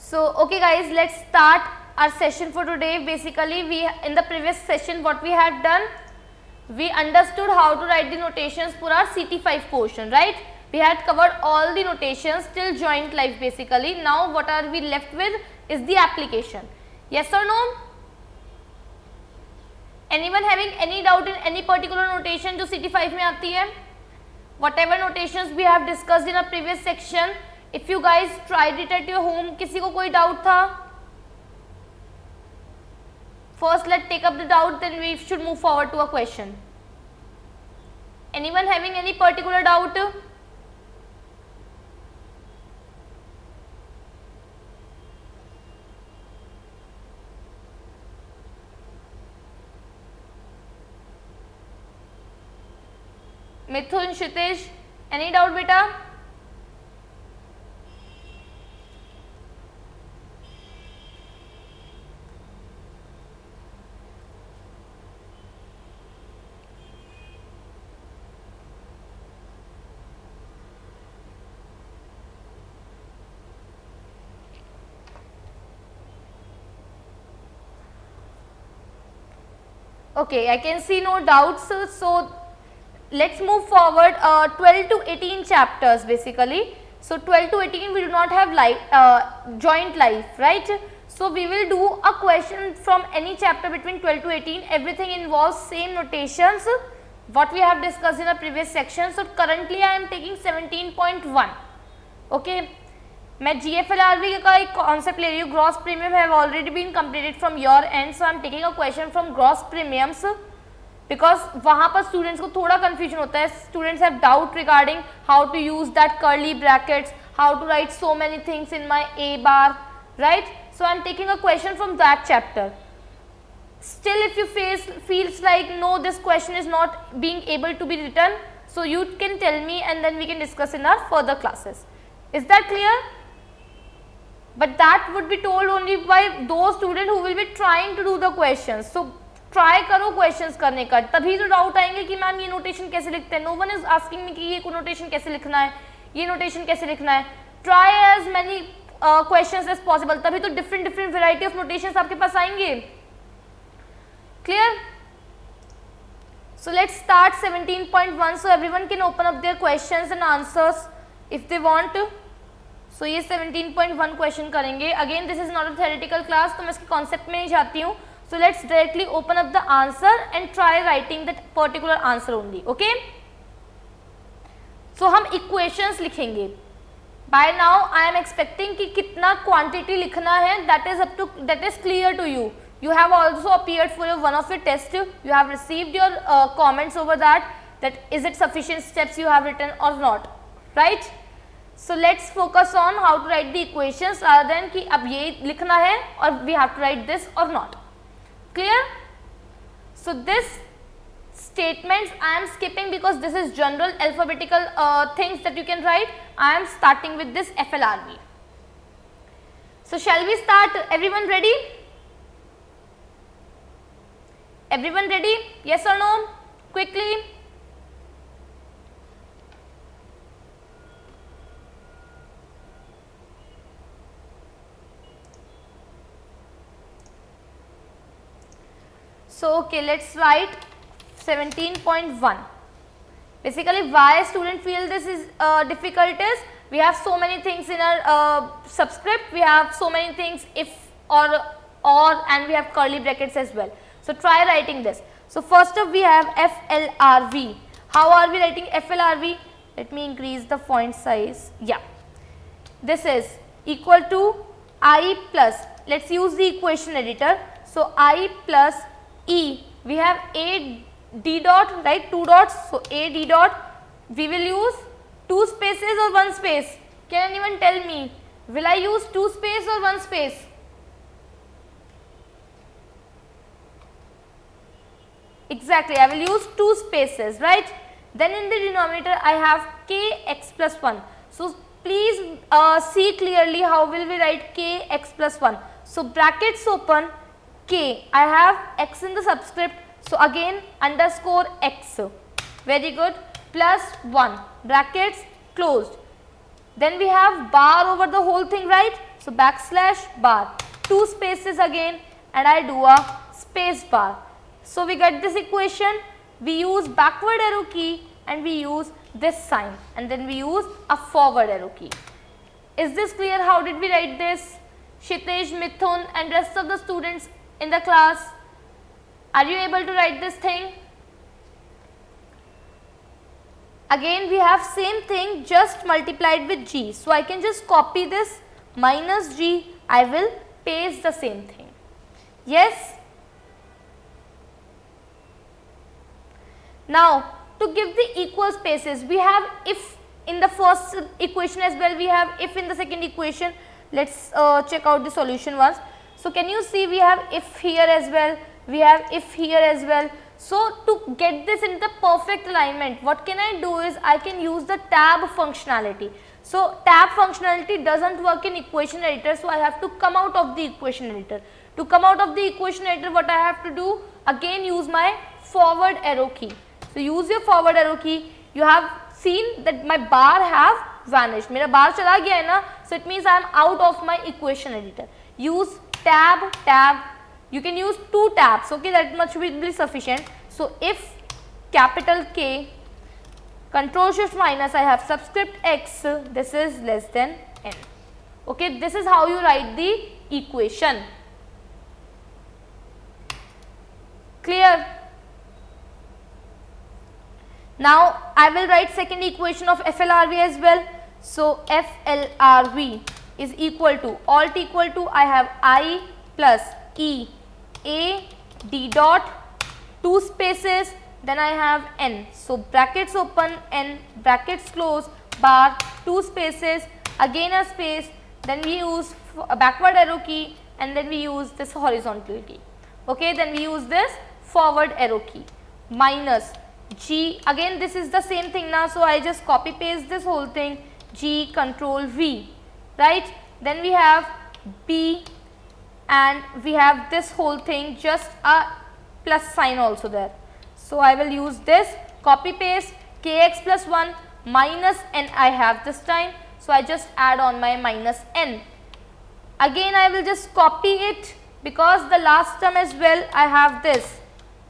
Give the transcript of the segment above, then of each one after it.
So okay guys, let's start our session for today. Basically we in the previous session what we had done, we understood how to write the notations for our CT5 portion, right? We had covered all the notations till joint life basically. Now what are we left with is the application. Yes or no? Anyone having any doubt in any particular notation जो CT5 में आती है? Whatever notations we have discussed in a previous section, if you guys tried it at your home, किसी को कोई doubt था? First let's take up the doubt, then we should move forward to a question. Anyone having any particular doubt? Mithun, Shitesh, any doubt beta? Okay, I can see no doubts. So let's move forward. 12 to 18 chapters basically. So 12 to 18 we do not have joint life, right? So we will do a question from any chapter between 12 to 18. Everything involves same notations what we have discussed in a previous section. So currently I am taking 17.1. Okay, मैं GFLRB का एक concept ले रही हूँ. Gross premium have already been completed from your end, so I am taking a question from gross premiums because वहाँ पर students को थोड़ा कंफ्यूजन होता है. Students have doubt regarding how to use that curly brackets, how to write so many things in my A bar, right? So I am taking a question from that chapter. Still if you feels like no, this question is not being able to be written, so you can tell me and then we can discuss in our further classes. Is that clear? But that would be told only by those students who will be trying to do the questions. So try करो questions करने का, तभी तो doubt आएंगे कि ma'am ये notation कैसे लिखते हैं. No one is asking me कि ये नोटेशन कैसे लिखना है, ये नोटेशन कैसे लिखना है. Try as many questions as possible, तभी तो different variety of notations आपके पास आएंगे. Clear? So let's start 17.1. So everyone can open up their questions and answers if they want to. So ये 17.1 क्वेश्चन करेंगे. Again this is not a theoretical class, तो मैं इसके concept में ही जाती हूँ. So let's directly open up the answer and try writing that particular answer only. Okay, so हम इक्वेशंस लिखेंगे. By now I am expecting कि कितना क्वांटिटी लिखना है, that is clear to you. You have also appeared for one of your test. You have received your comments over that is it sufficient steps you have written or not, right? So let's focus on how to write the equations rather than कि अब ये लिखना है और we have to write this or not. Clear? So this statements I am skipping because this is general alphabetical things that you can write. I am starting with this FLRB. So shall we start? Everyone ready? Everyone ready? Yes or no? Quickly. So okay, let's write 17.1. Basically why student feel this is difficult is we have so many things in our subscript, we have so many things if or and we have curly brackets as well. So try writing this. So first up we have FLRV. How are we writing FLRV? Let me increase the font size. Yeah, this is equal to I plus, let's use the equation editor. So I plus E, we have A D dot, right, 2 dots. So A D dot, we will use 2 spaces or 1 space. Can anyone tell me, will I use 2 space or 1 space? Exactly, I will use 2 spaces, right? Then in the denominator I have kx plus 1. So please see clearly how will we write kx plus 1. So brackets open, k, I have x in the subscript, so again underscore x, very good, plus 1, brackets closed. Then we have bar over the whole thing, right? So So backslash bar, 2 spaces again, and I do a space bar. So we get this equation, we use backward arrow key and we use this sign, and then we use a forward arrow key. Is this clear? How did we write this? Kshitij, Mithun and rest of the students in the class, are you able to write this thing? Again we have same thing, just multiplied with g. So I can just copy this minus g, I will paste the same thing. Yes? Now to give the equal spaces, we have if in the first equation as well, we have if in the second equation. Let's check out the solution once. So can you see, we have if here as well, we have if here as well. So to get this in the perfect alignment, what can I do is I can use the tab functionality. So tab functionality doesn't work in equation editor, so I have to come out of the equation editor. To come out of the equation editor, what I have to do, again use my forward arrow key. So use your forward arrow key. You have seen that my bar have vanished. मेरा bar चला गया है ना, so it means I am out of my equation editor. Use tab, tab. You can use 2 tabs, okay, that much will be sufficient. So if capital K, control shift minus, I have subscript x, this is less than n. Okay, this is how you write the equation. Clear? Now I will write second equation of FLRV as well. So FLRV is equal to, alt equal to, I have I plus E A D dot, 2 spaces, then I have n. So brackets open, n, brackets close, bar, 2 spaces, again a space, then we use a backward arrow key, and then we use this horizontal key. Okay, then we use this forward arrow key, minus G, again this is the same thing now, so I just copy paste this whole thing, G, control V, right. Then we have B, and we have this whole thing, just a plus sign also there. So I will use this, copy paste, kx plus 1 minus n I have this time, so I just add on my minus n. Again I will just copy it, because the last term as well I have this,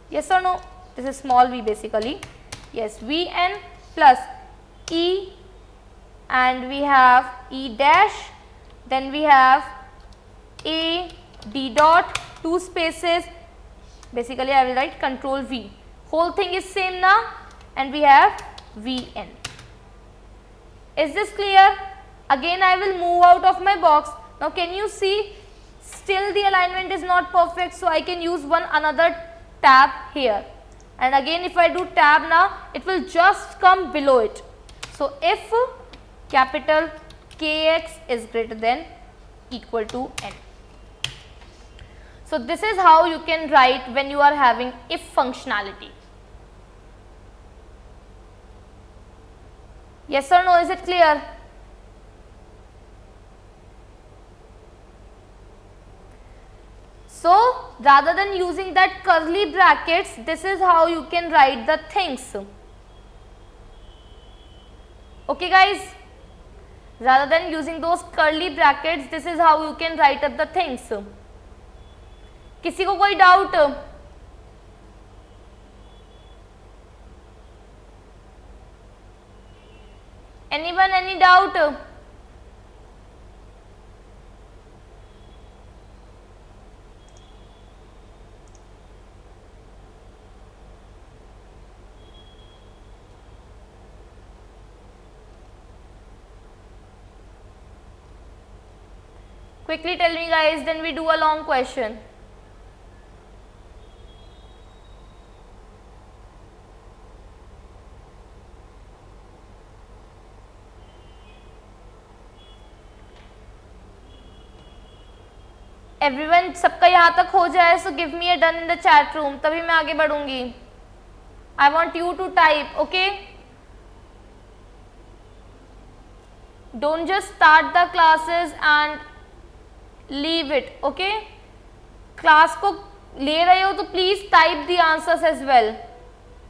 yes or no, this is small v basically, yes, Vn plus E, and we have E dash, then we have A D dot, 2 spaces, basically I will write control V, whole thing is same now, and we have Vn. Is this clear? Again I will move out of my box. Now can you see, still the alignment is not perfect, so I can use one another tab here, and again if I do tab now, it will just come below it. So if capital Kx is greater than equal to n. So this is how you can write when you are having if functionality. Yes or no, is it clear? So rather than using that curly brackets, this is how you can write the things. Okay guys, rather than using those curly brackets, this is how you can write up the things. किसी को कोई doubt? Anyone, any doubt? Quickly tell me guys, then we do a long question. Everyone, सबका यहाँ तक हो जाए, so give me a done in the chat room, तभी मैं आगे बढ़ूंगी. I want you to type, okay. Don't just start the classes and leave it, okay. Class को ले रहे हो तो please type the answers as well,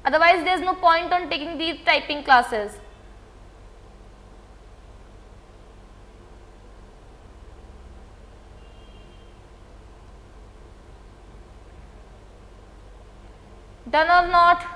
otherwise there is no point on taking the typing classes. Done or not?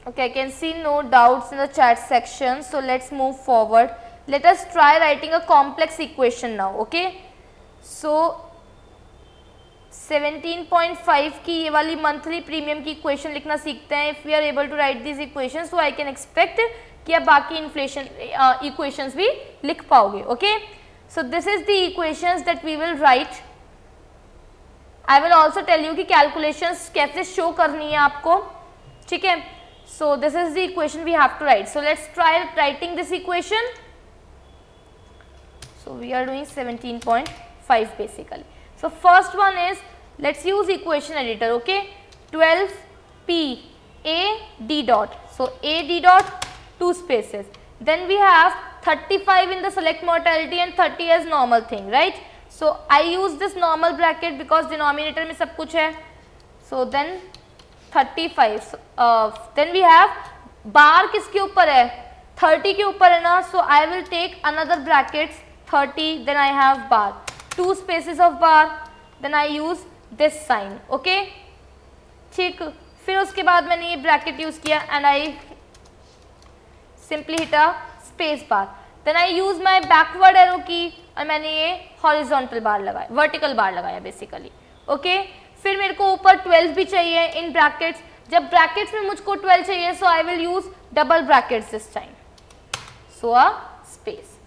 Okay, I can see no doubts in the chat section. So let's move forward. Let us try writing a complex equation now. Okay. So 17.5 की ये वाली monthly premium की equation लिखना सीखते हैं. If we are able to write this equation, so I can expect कि आप बाकी इन्फ्लेशन इक्वेशंस भी लिख पाओगे. Okay, so this is the equations that we will write. I will also tell you कि कैलकुलेशंस कैसे शो करनी है आपको. ठीक है, so this is the equation we have to write. So let's try writing this equation. So we are doing 17.5 basically. So first one is, let's use equation editor. Okay, 12p a d dot. So a d dot, 2 spaces. Then we have 35 in the select mortality and 30 as normal thing, right? So I use this normal bracket because denominator में सब कुछ है. So then 35, then we have बार किसके ऊपर है, 30 के ऊपर है ना. So I will take another brackets 30, then I have bar, 2 spaces of bar, then I use this sign. Okay, ठीक. फिर उसके बाद मैंने ये ब्रैकेट यूज किया and I simply hit a space bar. Then I use my backward arrow key और मैंने ये horizontal bar लगाया, vertical bar लगाया basically. Okay, फिर मेरे को ऊपर 12 भी चाहिए इन ब्रैकेट्स. जब ब्रैकेट्स में मुझको 12 चाहिए, so I will use double brackets this time. So a space.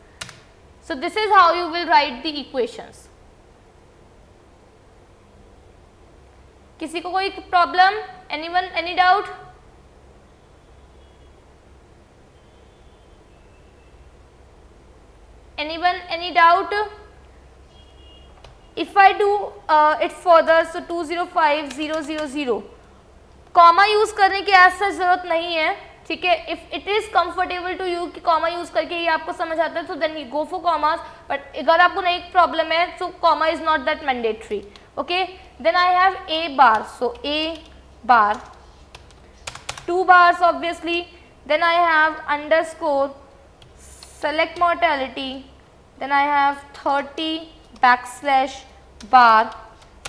So this is how you will write the equations. किसी को कोई problem? Anyone, any doubt? Anyone, any doubt? If I do it further, so 205000, comma use करने की ऐसा जरूरत नहीं है. ठीक है, if it is comfortable to you कि कॉमा यूज करके ये आपको समझ आता है, तो then you go for commas. But अगर आपको नहीं प्रॉब्लम है, so comma is not that mandatory. Okay, then I have a bar. So a bar, 2 bars obviously. Then I have underscore select mortality. Then I have 30 backslash bar,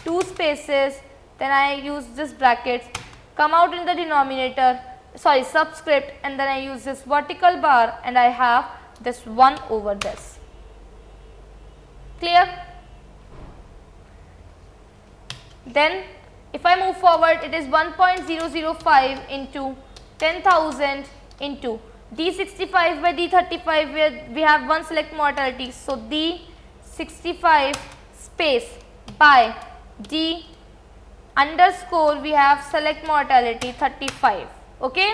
2 spaces. Then I use this brackets, come out in the denominator, sorry, subscript, and then I use this vertical bar and I have this 1 over this. Clear? Then if I move forward, it is 1.005 into 10,000 into D65 by D35, where we have one select mortality. So D65 space by D underscore we have select mortality 35. Okay,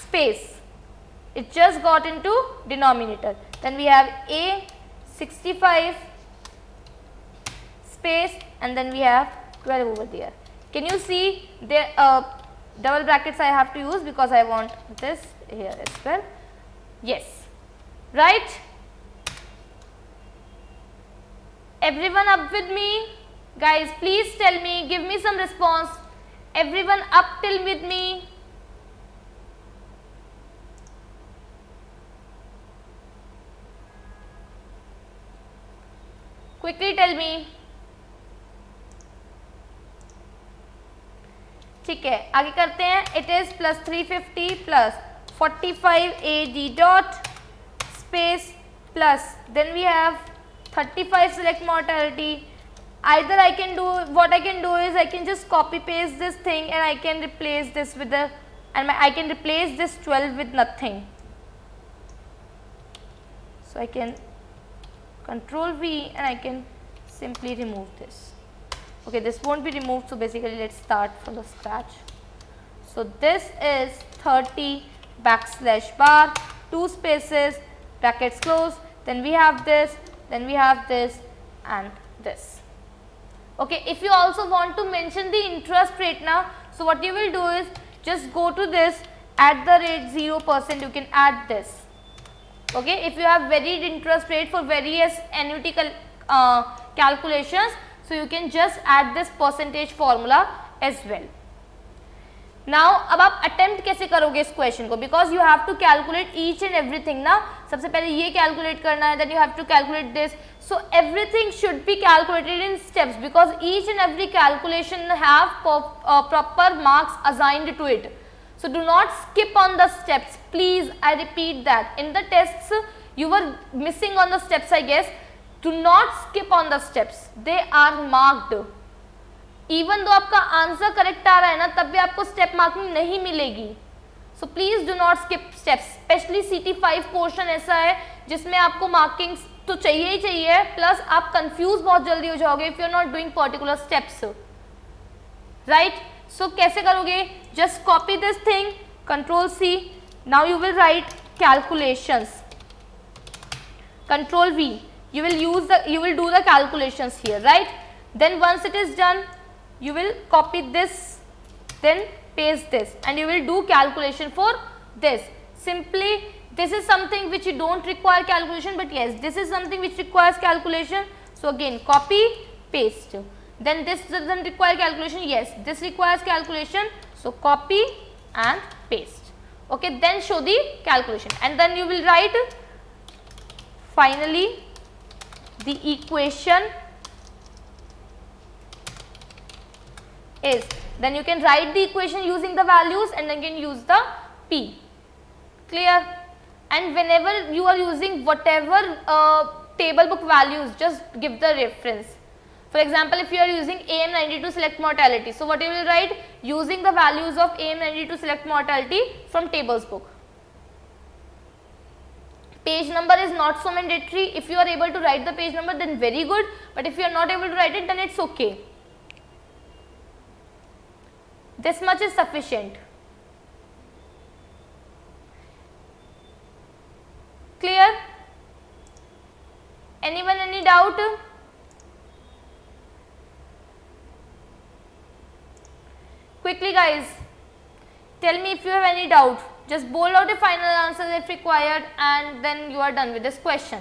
space, it just got into denominator. Then we have A 65 space and then we have 12 over there. Can you see there double brackets I have to use because I want this here as well. Yes, right? Everyone up with me? Guys, please tell me, give me some response. Everyone up till with me? Quickly tell me. ठीक है, आगे करते हैं. It is plus 350 plus 45 A D dot space plus then we have 35 select mortality. Either I can do, what I can do is I can just copy paste this thing and I can replace this with the, and I can replace this 12 with nothing. So I can control V and I can simply remove this. Okay, this won't be removed, so basically let's start from the scratch. So this is 30 backslash bar, 2 spaces, brackets close, then we have this, then we have this and this. Okay, if you also want to mention the interest rate now, so what you will do is just go to this at the rate 0%, you can add this. Okay, if you have varied interest rate for various annuity calculations, so you can just add this percentage formula as well. Now अब आप attempt कैसे करोगे इस question को, because you have to calculate each and everything ना. सबसे पहले ये कैलकुलेट करना है, then you have to calculate this. So everything should be calculated in steps, because each and every calculation have proper marks assigned to it. So do not skip on the steps, please. I repeat that. In the tests, you were missing on the steps, I guess. Do not skip on the steps. They are marked. Even though आपका answer correct आ रहा है ना, तब भी आपको step marking नहीं मिलेगी. So please do not skip steps. Especially CT5 portion ऐसा है जिसमें आपको मार्किंग तो चाहिए ही चाहिए, प्लस आप कंफ्यूज बहुत जल्दी हो जाओगे if you are not doing particular steps. Right? So कैसे करोगे? Just copy this thing, Control C. Now you will write calculations. Control V. You will do the calculations here, right? Then once it is done, you will copy this, then paste this, and you will do calculation for this. Simply, this is something which you don't require calculation, but yes, this is something which requires calculation. So again, copy, paste. Then this doesn't require calculation. Yes, this requires calculation. So copy and paste. Okay, then show the calculation, and then you will write finally the equation is. Then you can write the equation using the values, and then you can use the P. Clear? And whenever you are using whatever table book values, just give the reference. For example, if you are using AM92 select mortality, so what you will write? Using the values of AM92 select mortality from tables book. Page number is not so mandatory. If you are able to write the page number, then very good, but if you are not able to write it, then it's okay. This much is sufficient. Clear? Anyone, any doubt? Quickly guys, tell me if you have any doubt. Just bold out a final answer if required, and then you are done with this question.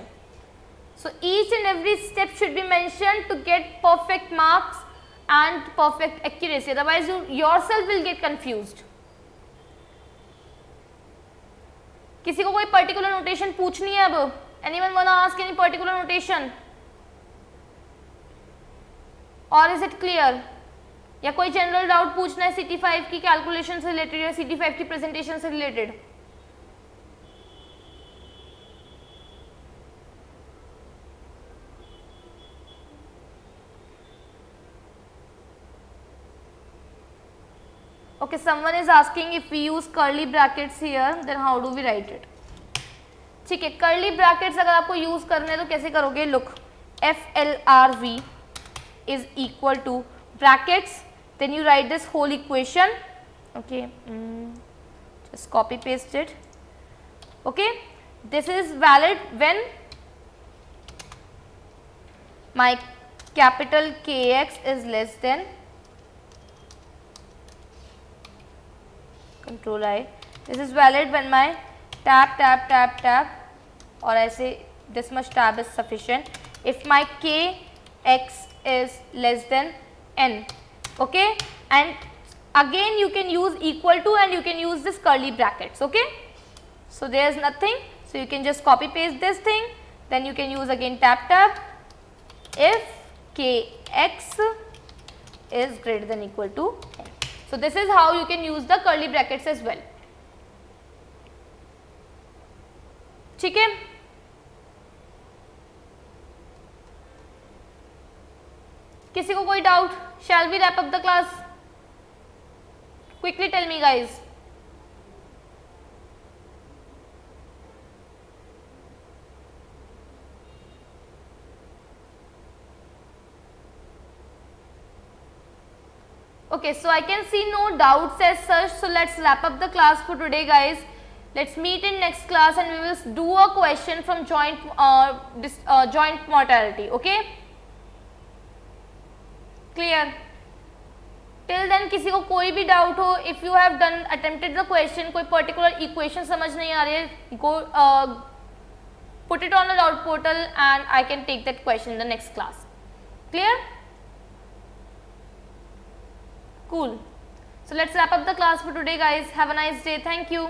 So each and every step should be mentioned to get perfect marks and perfect accuracy, otherwise you yourself will get confused. किसी को कोई particular notation पूछनी है अब? Anyone wanna ask any particular notation? Or is it clear? या कोई general doubt पूछना है CT5 की कैलकुलेशन से रिलेटेड या CT5 की प्रेजेंटेशन से related? Okay, someone is asking if we use curly brackets here, then how do we write it? ठीक है, curly brackets अगर आपको यूज करने तो कैसे करोगे? Look, FLRV is equal to brackets, then you write this whole equation. Okay, just copy paste it. Okay, this is valid when my capital Kx is less than Control I. This is valid when my tab or I say this much tab is sufficient if my Kx is less than n. Okay, and again you can use equal to and you can use this curly brackets. Okay, so there is nothing, so you can just copy paste this thing, then you can use again tab if Kx is greater than equal to n. So this is how you can use the curly brackets as well. ठीक है, किसी को कोई doubt? Shall we wrap up the class? Quickly tell me guys. Okay, so I can see no doubts as such, so let's wrap up the class for today guys. Let's meet in next class and we will do a question from joint mortality. Okay, clear? Till then किसी को कोई भी doubt हो, if you have done attempted the question, कोई particular equation समझ नहीं आ रही है, go put it on the doubt portal and I can take that question in the next class. Clear? Cool. So let's wrap up the class for today guys. Have a nice day. Thank you.